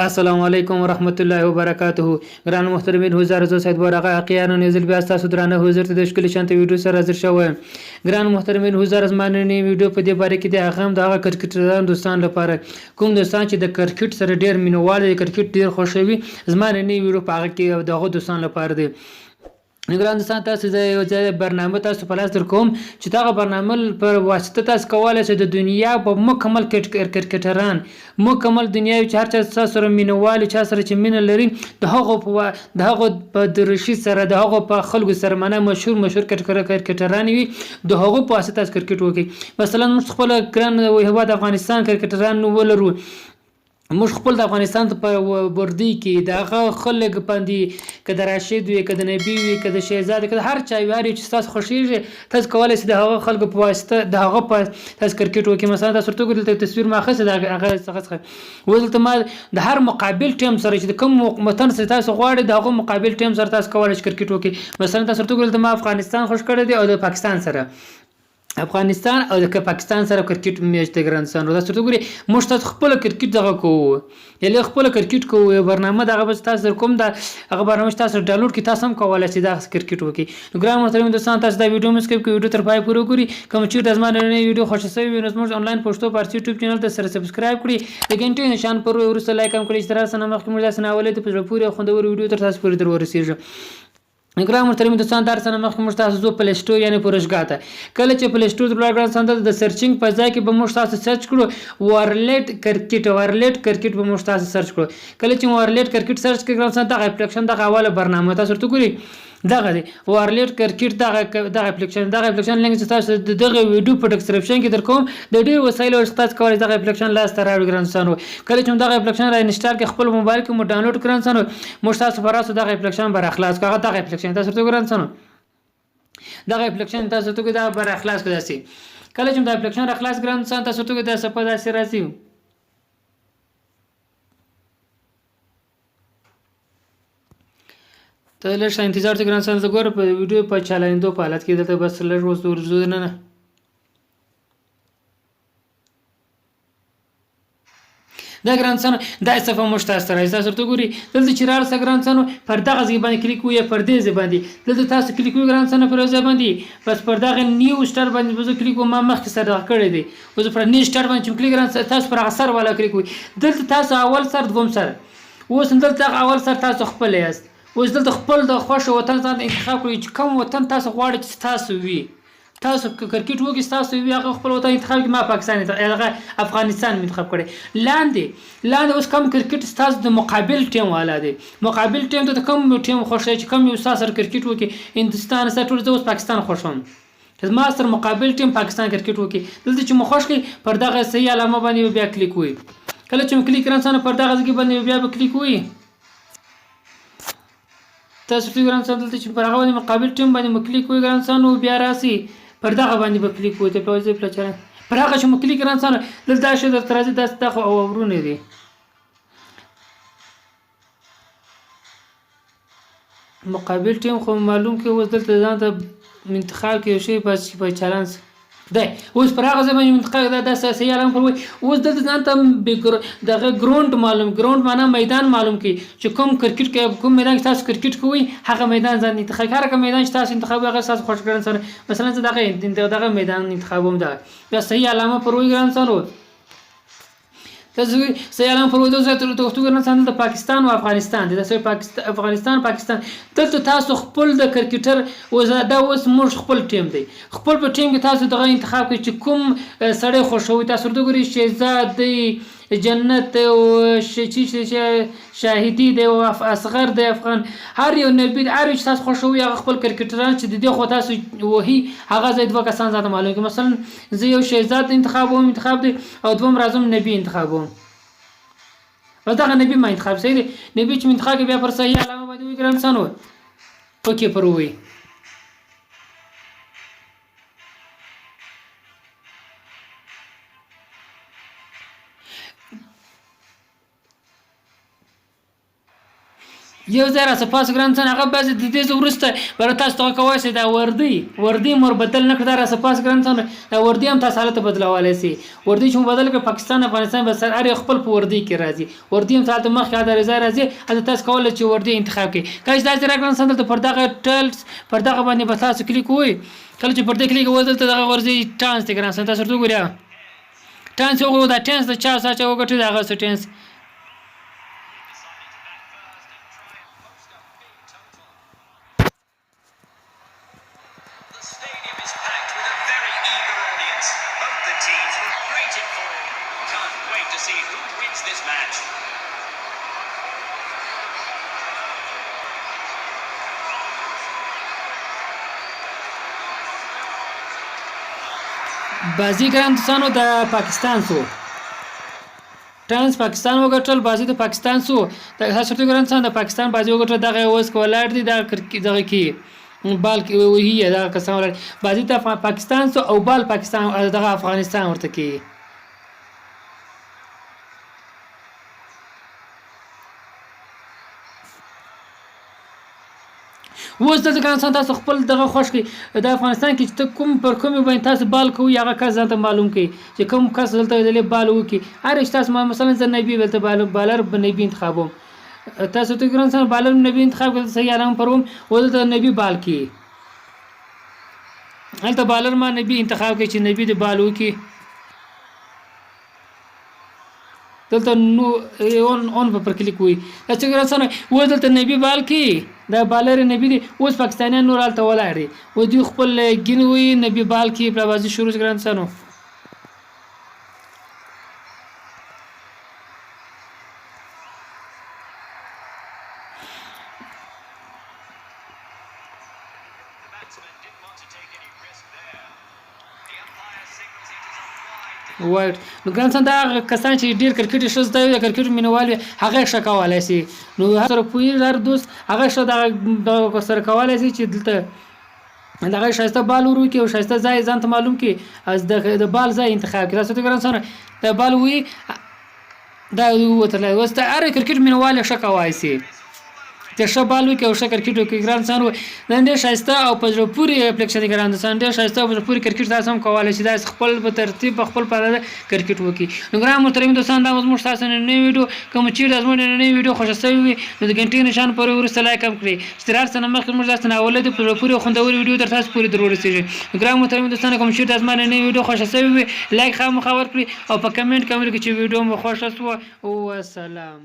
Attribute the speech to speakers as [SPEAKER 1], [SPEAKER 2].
[SPEAKER 1] السلام علیکم ورحمت الله وبرکاته. ګران محترمین حضور زو سید ورغه اقیانو نزل بیا تاسو درانه حضور ته د شکل شانت ویډیو سره حاضر شوم. ګران محترمین حضور زماننی ویډیو په دې باره کې د هغه د کرکټران دوستان لپاره کوم دوستان چې د کرکټ سره ډیر مینوال دي کرکټ ډیر خوشوي زماننی ویډیو په هغه کې دغه دوستان لپاره دی. نگران دوستان تاسو زه یو ځای برنامه تاسو په لاس در کوم چې دا برنامه پر واسطه تاسو کولای شئ د دنیا په مکمل کرکټران مکمل دنیا چې هر چا سره مینوال چا سره چې مینه لري د هغه په درشي سره د هغه په خلکو سره منه مشهور کرکټران وي د هغه په واسطه تاسو کرکټ وکړي. مثلا موږ خپل ګران هیواد افغانستان کرکټران ولرو. موږ خپل د افغانستان په بردي کې دغه خلک باندې کده راشد وي کده نبی وي کده شهزاده کده هر چا وي چې تاسو خوشیږي تاسو کولای شئ د هغه خلکو په واسطه د هغه په تاسو کرکټ وکړئ. مثلا تاسو ورته ګورئ تصویر ما خاصه د هغه څخه ولته ما د هر مقابل ټیم سره چې کوم متن سره تاسو غواړئ د هغه مقابل ټیم سره تاسو کولای شئ کرکټ وکړئ. مثلا تاسو ورته ګورئ ما افغانستان خوش کړی دی او د پاکستان سره افغانستان او د پاکستان سره کرکټ میچ ته ګرانسان راځي ته ګوري مشت خپل کرکټ دغه کوو یله خپل کرکټ کوو برنامه دغه بس تاسو کوم د هغه برنامه تاسو ډاونلوډ کی تاسو هم کولای شئ د کرکټ وکي. نو ګرام محترم دوستان تاسو دا ویډیو مسکیپ کوئ ویډیو تر پای پورې ګوري کوم چې د زمانه نه ویډیو خوښ شوی وي نو زموږ انلاین پښتو فارسی یوټیوب چینل ته سره سبسکرایب کړئ د غنټې نشان پر ورسره لایک هم کړئ چې تر سره مخکې موږ تاسو نه ولې ته په پوره خوندور ویډیو تر تاسو پورې درورسیږي. ګرام محترم دوستان در سره مخکې موږ تاسو زو پلی سٹور یعنی پرشګاته کله چې پلی سٹور د ګران سند د سرچینګ په ځای کې به موږ تاسو سرچ کړو ورلټ کرکټ به موږ تاسو سرچ کړو کله چې ورلټ کرکټ سرچ کړو ګران سند د اپلیکیشن د حواله برنامه تاسو ورته ګوري دغه دی ورلټ کرکټ دغه اپلیکیشن لینک چې تاسو دغه ویډیو په ډسکرپشن کې درکوم د ډیر وسایلو تاسو کولای دغه اپلیکیشن لاس ته راوړئ ګران سانو. کله چې دغه اپلیکیشن را انسټال کې خپل موبایل کې مو ډاونلوډ ګران سانو موږ تاسو پراسو دغه اپلیکیشن بر اخلاص کاغه دغه اپلیکیشن تاسو ته ګران سانو دغه اپلیکیشن تاسو ته دا بر اخلاص کړئ سي کله چې دا اپلیکیشن اخلاص ګران سان تاسو ته دا سپه داسې راځي ته لږ انتظار ته ګران سان زګور په ویډیو په چالندو په حالت کې دلته بس لږ وس ورزو نه دا ګران سان دا صفه مشتاس راځي تاسو ته ګوري دلته چې رال سګران سان پر دغه ځای باندې کلیک وي پر دې ځای باندې دلته تاسو کلیک وي ګران سان پر ځای باندې بس پر دغه نیو سٹار باندې وځو کلیک ما مخکې سره کړی دی وځو پر نیو سٹار باندې کلیک ګران تاسو پر اثر والا کلیک وي دلته تاسو اول سر دوم سر اوس دلته اول سر تاسو خپل یاست اوس دلته خپل د خوښ وطن ځان انتخاب کړئ چې کوم وطن تاسو غواړئ چې تاسو وي تاسو کرکټ وګی تاسو وی هغه خپل وطن انتخاب کې ما پاکستان هغه افغانستان انتخاب کړي لاندې اوس کوم کرکټ تاسو د مقابل ټیم والا دی مقابل ټیم ته کوم ټیم خوښ چې کوم یو سر کرکټ وکي هندستان سره ټول اوس پاکستان خوښوم زما سره مقابل ټیم پاکستان کرکټ وکي دلته چې مخوښ کی پر دغه صحیح علامه باندې بیا کلیک وي کله چې کلیک رانسانه پر دغه ځای باندې بیا کلیک وي تاسو ته ګران سان دلته چې پر هغه باندې مقابل ټیم باندې کلیک وي ګران سان بیا راسي پر دغه باندې به کلیک وي ته په ځای پلچره پر هغه چې کلیک ګران سان دلته شه د ترازی دغه او ورونه دي مقابل ټیم خو معلوم کې اوس دلته ځان ته انتخاب کې شي په چالانس دی اوس پر هغه ځای منطقه د اساسي علم کوي اوس د ځان ته دغه ګراوند معلوم ګراوند معنا میدان معلوم کی چې کوم کرکټ کې کوم میدان تاسو کرکټ کوي هغه میدان ځان انتخاب هر کوم میدان تاسو انتخاب هغه تاسو خوښ ګران سره مثلا دغه میدان انتخابوم دا بیا صحیح علامه پر وی ګران سره تاسو صحیح علامه پر وی د توختو ګران سره د پاکستان او افغانستان د افغانستان پاکستان دلته تاسو خپل د کرکټر او دا اوس موږ خپل ټیم دی خپل په ټیم کې تاسو دغه انتخاب کوئ چې کوم سړی خوښوي تاسو ورته ګورئ شهزاد جنت او شاهدی دی او اصغر دی افغان هر یو نبی هر یو تاسو خوښوي هغه خپل کرکټران چې د دې خو تاسو وਹੀ هغه زید دوه کسان ذات معلوم کی مثلا زه یو شهزاد انتخاب دی او دوم راځم نبی انتخابوم او دغه نبی ما انتخاب صحیح دی نبی چې انتخاب بیا پر صحیح علامه باندې وي ګران سانو پکې پر وي یو ځای راڅه پاس ګران څه هغه بعضې د دې وروسته بره تاسو ته کولی شئ دا وردي مو بدل نه کړه دا راڅه پاس ګران څه دا وردي هم تاسو هلته بدلولی شئ وردي چې مو بدل کړه پاکستان افغانستان به سر هر یو خپل په وردي کې راځي وردي هم هلته مخکې هلته ځای راځي هلته تاسو کولی چې وردي انتخاب کړئ کله چې داسې راګران څه دلته پر دغه ټلس پر دغه باندې به تاسو کلیک ووئ کله چې پر دې کلیک ووئ دلته دغه ورځي ټانس دی ګران څه تاسو ورته وګورئ ټانس وګورئ دا ټانس د چا څه وګټي دغه څه ټانس بازیګران دوستانو د پاکستان سو ټانس پاکستان وګټل بازی د پاکستان سو د هڅه ګران څنګه د پاکستان بازی وګټل دغه اوس کولاړ دي دغه کې بال کې وهي دغه کسان بازی د پاکستان سو او بال پاکستان دغه افغانستان ورته کې اوس دلته ګران څه تاسو خپل دغه خوښ کړئ د افغانستان کې چې کوم پر کومې باندې تاسو بال کوئ هغه کس ځان ته معلوم کړئ چې کوم کس دلته دلې بال وکړي هر تاسو مثلا زه نبي دلته بالر نبي انتخابوم تاسو ته ګران څه بالر نبي انتخاب کړئ صحیح آرام پروم ودلته نبي بال کې هلته بالر ما نبي انتخاب کړئ چې نبي د بال وکړي دلته نو اون پر کلیک وي چې ګران څه و دلته نبي بال کې دا بالر نبی دی اوس پاکستانیان نور حالته ولاړ دي و دوی خپل ګین وي نبی بال کې په بازي شروع ګران سنو وایټ نو ګران څنګه دا کسان چې ډیر کرکټ ښه زده وي د کرکټ مینوال هغه ښه کولی شي نو سره پوهېږي هر دوست هغه ښه دغه سره کولی شي چې دلته دغه ښایسته بال وروکړي او ښایسته ځای ځان ته معلوم کړي د بال ځای انتخاب کړي تاسو ته ګران څنګه د بال وي دا وتلی اوس د هر کرکټ مینوال ښه کولی شي چې ښه بال وکړي او ښه کرکټ وکړي ګران څنګه نن ډېر ښایسته او په زړه پورې اپلیکیشن دی ګران څنګه ډېر ښایسته او په زړه پورې کرکټ تاسو هم کولی شئ داسې خپل په ترتیب په خپل پاله کرکټ وکړي نو ګران محترمین دوستان دا زموږ ستاسو نننۍ ویډیو کوم چیرې زموږ نننۍ ویډیو خوښه شوې وي نو د غنټې نشان پورې وروسته لایک هم کړئ چې تر هر څه نه مخکې زموږ داسې ناوله دي په زړه پورې خوندورې ویډیو تر تاسو پورې در ورسېږي ګران محترمین دوستان کوم چیرې زما نننۍ ویډیو خوښه شوې وي لایک خامخا ورکړئ او په کمنټ کې چې ویډیو مو خوښه شوه او سلام